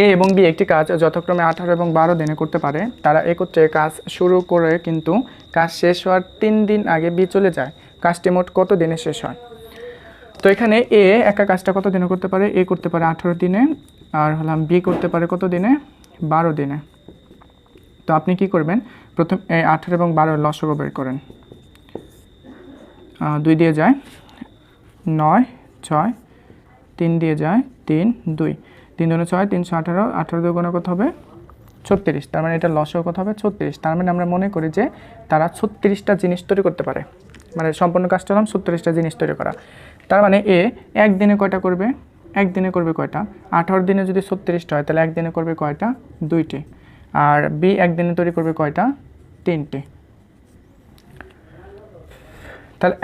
এ এবং বি একটি কাজ যথাক্রমে 18 এবং 12 দিনে করতে পারে। তারা একত্রে কাজ শুরু করে কিন্তু কাজ শেষ হওয়ার 3 দিন আগে বি চলে যায়। কাজটি মোট কত দিনে শেষ হয়? তো এখানে এ একা কাজটা কত দিনে করতে পারে? এ করতে পারে 18 দিনে, আর হলাম বি করতে পারে কত দিনে? 12 দিনে। তো আপনি কি করবেন, প্রথম 18 এবং 12 লসাগু বের করেন। 2 দিয়ে যায় 9, 6, 3 দিয়ে যায় 3, 2, 3 দুগুণে 6, 318, 18 দিয়ে গুণ কত হবে? 36। তার মানে এটা লসাগু কত হবে? 36। তার মানে আমরা মনে করি যে তারা 36টা জিনিস তৈরি করতে পারে, মানে সম্পূর্ণ কাজটা হলাম 36টা জিনিস তৈরি করা। তার মানে এ একদিনে কয়টা করবে? একদিনে করবে কয়টা? 18 দিনে যদি 36টা হয় তাহলে একদিনে করবে কয়টা? 2টি। আর বি একদিনে তৈরি করবে কয়টা? 3টি। তাহলে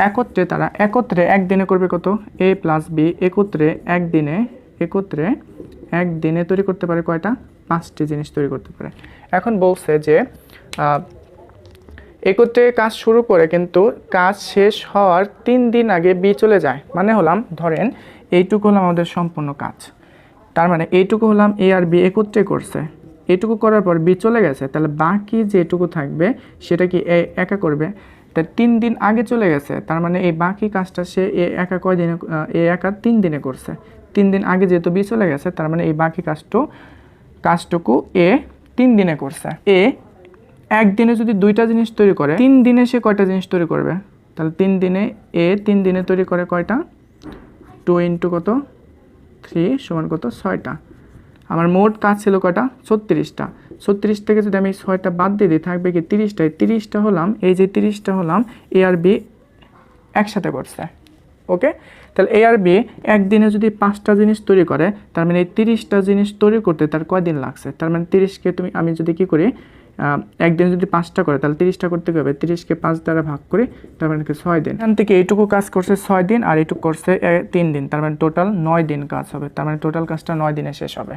তারা একত্রে একদিনে করবে কত? এ প্লাস বি একত্রে একদিনে তৈরি করতে পারে কয়টা? 5টি জিনিস তৈরি করতে পারে। এখন বলছে যে একত্রে কাজ শুরু করে কিন্তু কাজ শেষ হওয়ার 3 দিন আগে বি চলে যায়। মানে হলাম, ধরেন এইটুকু হলাম আমাদের সম্পূর্ণ কাজ। তার মানে এইটুকু হলাম এ আর বি একত্রে করছে, এইটুকু করার পর বি চলে গেছে, তাহলে বাকি যেটুকু থাকবে সেটা কি এ একা করবে। তার 3 দিন আগে চলে গেছে, তার মানে এই বাকি কাজটা সে এ একা কয় দিনে? এ একা 3 দিনে করছে। 3 দিন আগে যেহেতু বি চলে গেছে, তার মানে এই বাকি কাজটুকু এ 3 দিনে করছে। এ একদিনে যদি 2টা জিনিস তৈরি করে, 3 দিনে সে কয়টা জিনিস তৈরি করবে? তাহলে 3 দিনে 3 দিনে তৈরি করে কয়টা? 2 ইন্টু কত? 3 সমান কত? 6টা। আমার মোট কাজ ছিল কয়টা? 36টা। 36 থেকে যদি আমি 6টা বাদ দিয়ে দিই থাকবে কি 30টায়। 30টা হলাম, এই যে 30টা হলাম এ আর বি একসাথে করছে। ওকে, তাহলে এ আর বি একদিনে যদি 5টা জিনিস তৈরি করে, তার মানে এই 30টা জিনিস তৈরি করতে তার কয়দিন লাগছে? তার মানে 30কে আমি যদি কি করি, একদিনে যদি 5টা করে তাহলে 30টা করতে হবে, 30কে 5 দ্বারা ভাগ করি, তার মানে 6 দিন। এখান থেকে এইটুকু কাজ করছে 6 দিন আর এইটুকু করছে 3 দিন, তার মানে টোটাল 9 দিন কাজ হবে। তার মানে টোটাল কাজটা 9 দিনে শেষ হবে।